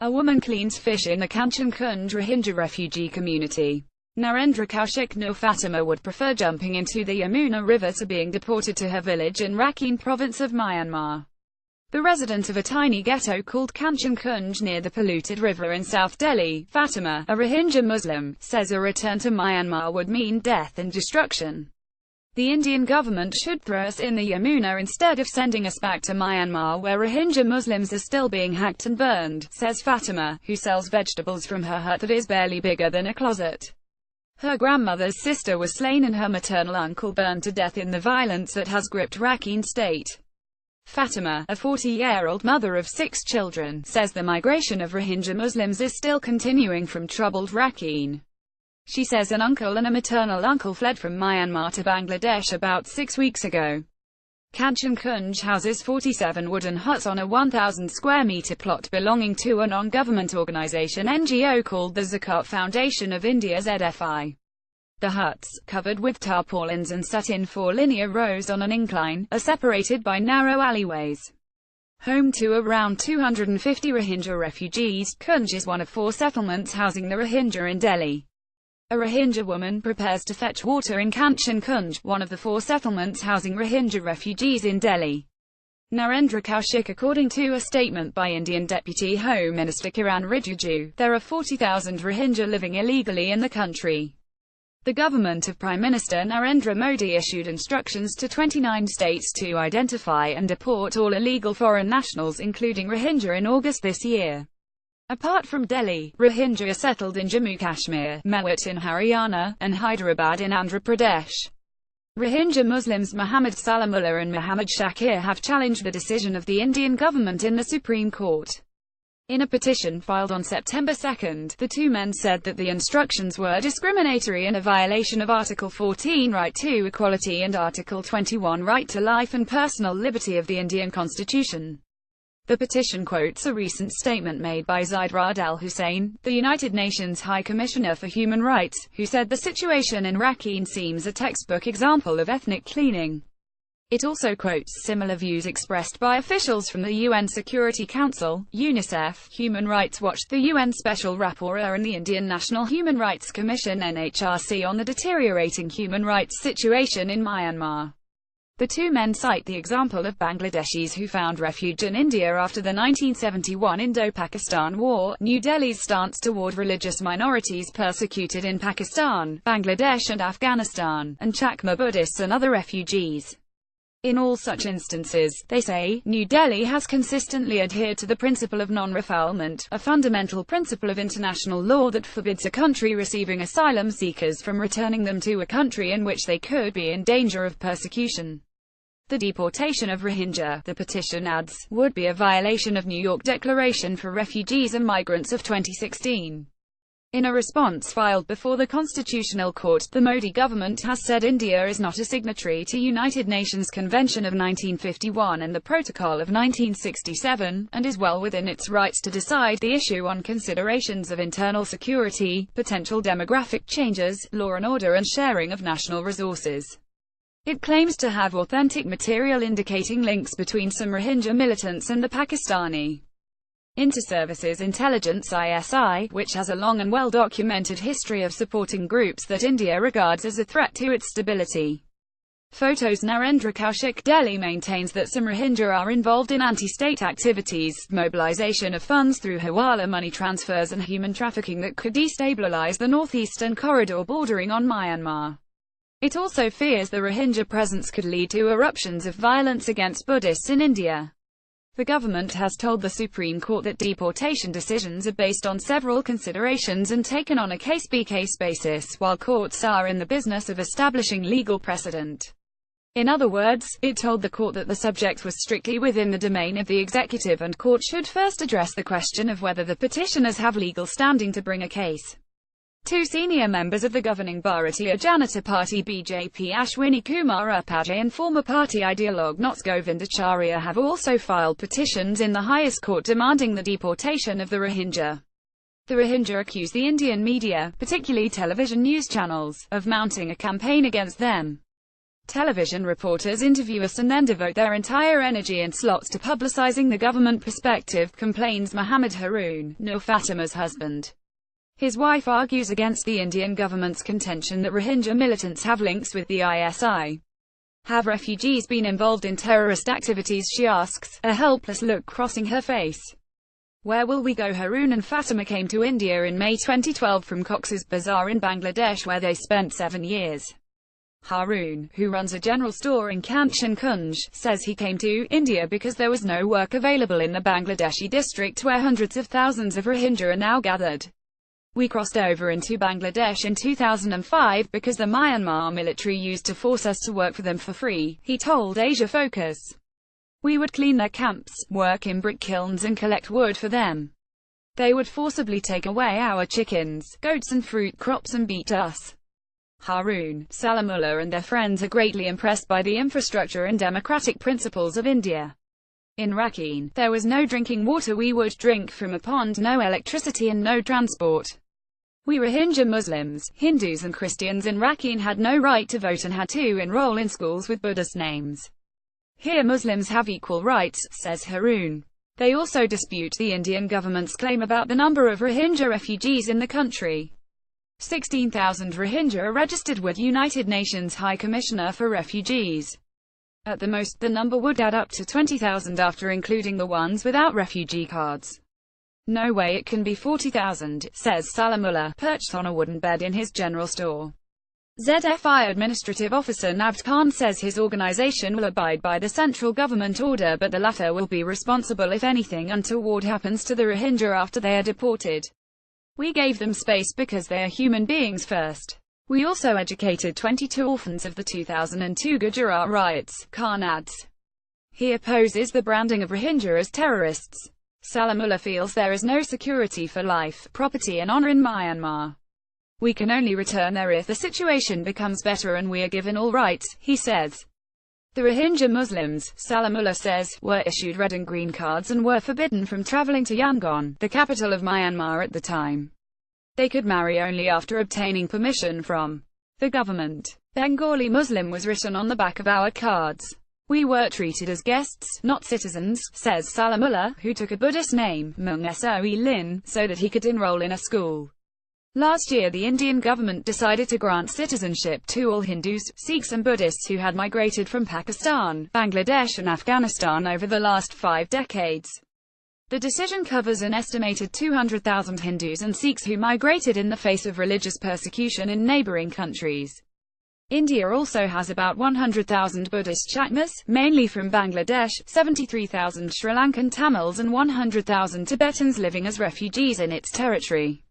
A woman cleans fish in the Kanchan Kunj Rohingya refugee community. Narendra Kaushik nor Fatima would prefer jumping into the Yamuna River to being deported to her village in Rakhine province of Myanmar. The resident of a tiny ghetto called Kanchan Kunj near the polluted river in South Delhi, Fatima, a Rohingya Muslim, says a return to Myanmar would mean death and destruction. The Indian government should throw us in the Yamuna instead of sending us back to Myanmar where Rohingya Muslims are still being hacked and burned, says Fatima, who sells vegetables from her hut that is barely bigger than a closet. Her grandmother's sister was slain and her maternal uncle burned to death in the violence that has gripped Rakhine state. Fatima, a 40-year-old mother of 6 children, says the migration of Rohingya Muslims is still continuing from troubled Rakhine. She says an uncle and a maternal uncle fled from Myanmar to Bangladesh about 6 weeks ago. Kanchan Kunj houses 47 wooden huts on a 1,000 square meter plot belonging to a non-government organization NGO called the Zakat Foundation of India ZFI. The huts, covered with tarpaulins and set in 4 linear rows on an incline, are separated by narrow alleyways. Home to around 250 Rohingya refugees, Kunj is one of 4 settlements housing the Rohingya in Delhi. A Rohingya woman prepares to fetch water in Kanchan Kunj, one of the 4 settlements housing Rohingya refugees in Delhi. Narendra Kaushik. According to a statement by Indian Deputy Home Minister Kiran Rijiju, there are 40,000 Rohingya living illegally in the country. The government of Prime Minister Narendra Modi issued instructions to 29 states to identify and deport all illegal foreign nationals including Rohingya in August this year. Apart from Delhi, Rohingya are settled in Jammu Kashmir, Mewat in Haryana, and Hyderabad in Andhra Pradesh. Rohingya Muslims Muhammad Salamullah and Muhammad Shakir have challenged the decision of the Indian government in the Supreme Court. In a petition filed on September 2, the 2 men said that the instructions were discriminatory and a violation of Article 14 Right to Equality and Article 21 Right to Life and Personal Liberty of the Indian Constitution. The petition quotes a recent statement made by Zaid Ra'ad Al Hussein, the United Nations High Commissioner for Human Rights, who said the situation in Rakhine seems a textbook example of ethnic cleaning. It also quotes similar views expressed by officials from the UN Security Council, UNICEF, Human Rights Watch, the UN Special Rapporteur and the Indian National Human Rights Commission (NHRC) on the deteriorating human rights situation in Myanmar. The 2 men cite the example of Bangladeshis who found refuge in India after the 1971 Indo-Pakistan War, New Delhi's stance toward religious minorities persecuted in Pakistan, Bangladesh and Afghanistan, and Chakma Buddhists and other refugees. In all such instances, they say, New Delhi has consistently adhered to the principle of non-refoulement, a fundamental principle of international law that forbids a country receiving asylum seekers from returning them to a country in which they could be in danger of persecution. The deportation of Rohingya, the petition adds, would be a violation of New York Declaration for Refugees and Migrants of 2016. In a response filed before the Constitutional Court, the Modi government has said India is not a signatory to United Nations Convention of 1951 and the Protocol of 1967, and is well within its rights to decide the issue on considerations of internal security, potential demographic changes, law and order and sharing of national resources. It claims to have authentic material indicating links between some Rohingya militants and the Pakistani Inter-Services Intelligence (ISI), which has a long and well-documented history of supporting groups that India regards as a threat to its stability. Photos. Narendra Kaushik. Delhi maintains that some Rohingya are involved in anti-state activities, mobilization of funds through hawala money transfers and human trafficking that could destabilize the northeastern corridor bordering on Myanmar. It also fears the Rohingya presence could lead to eruptions of violence against Buddhists in India. The government has told the Supreme Court that deportation decisions are based on several considerations and taken on a case-by-case basis, while courts are in the business of establishing legal precedent. In other words, it told the court that the subject was strictly within the domain of the executive and court should first address the question of whether the petitioners have legal standing to bring a case. 2 senior members of the governing Bharatiya Janata Party BJP Ashwini Kumar Upadhyay and former party ideologue Nats Govindacharya have also filed petitions in the highest court demanding the deportation of the Rohingya. The Rohingya accuse the Indian media, particularly television news channels, of mounting a campaign against them. Television reporters interview us and then devote their entire energy and slots to publicizing the government perspective, complains Mohammed Haroon, Nur Fatima's husband. His wife argues against the Indian government's contention that Rohingya militants have links with the ISI. Have refugees been involved in terrorist activities, she asks, a helpless look crossing her face. Where will we go? Haroon and Fatima came to India in May 2012 from Cox's Bazar in Bangladesh, where they spent 7 years. Haroon, who runs a general store in Kanchan Kunj, says he came to India because there was no work available in the Bangladeshi district where hundreds of thousands of Rohingya are now gathered. We crossed over into Bangladesh in 2005 because the Myanmar military used to force us to work for them for free, he told Asia Focus. We would clean their camps, work in brick kilns and collect wood for them. They would forcibly take away our chickens, goats and fruit crops and beat us. Haroon, Salamullah and their friends are greatly impressed by the infrastructure and democratic principles of India. In Rakhine, there was no drinking water, we would drink from a pond, no electricity and no transport. We Rohingya Muslims, Hindus and Christians in Rakhine had no right to vote and had to enroll in schools with Buddhist names. Here Muslims have equal rights, says Haroon. They also dispute the Indian government's claim about the number of Rohingya refugees in the country. 16,000 Rohingya are registered with United Nations High Commissioner for Refugees. At the most, the number would add up to 20,000 after including the ones without refugee cards. No way it can be 40,000, says Salamullah, perched on a wooden bed in his general store. ZFI Administrative Officer Navd Khan says his organization will abide by the central government order, but the latter will be responsible if anything untoward happens to the Rohingya after they are deported. We gave them space because they are human beings first. We also educated 22 orphans of the 2002 Gujarat riots, Khan adds. He opposes the branding of Rohingya as terrorists. Salamullah feels there is no security for life, property and honor in Myanmar. We can only return there if the situation becomes better and we are given all rights, he says. The Rohingya Muslims, Salamullah says, were issued red and green cards and were forbidden from traveling to Yangon, the capital of Myanmar at the time. They could marry only after obtaining permission from the government. Bengali Muslim was written on the back of our cards. We were treated as guests, not citizens, says Salamullah, who took a Buddhist name, Mung Soe Lin, so that he could enroll in a school. Last year the Indian government decided to grant citizenship to all Hindus, Sikhs and Buddhists who had migrated from Pakistan, Bangladesh and Afghanistan over the last 5 decades. The decision covers an estimated 200,000 Hindus and Sikhs who migrated in the face of religious persecution in neighboring countries. India also has about 100,000 Buddhist Chakmas, mainly from Bangladesh, 73,000 Sri Lankan Tamils and 100,000 Tibetans living as refugees in its territory.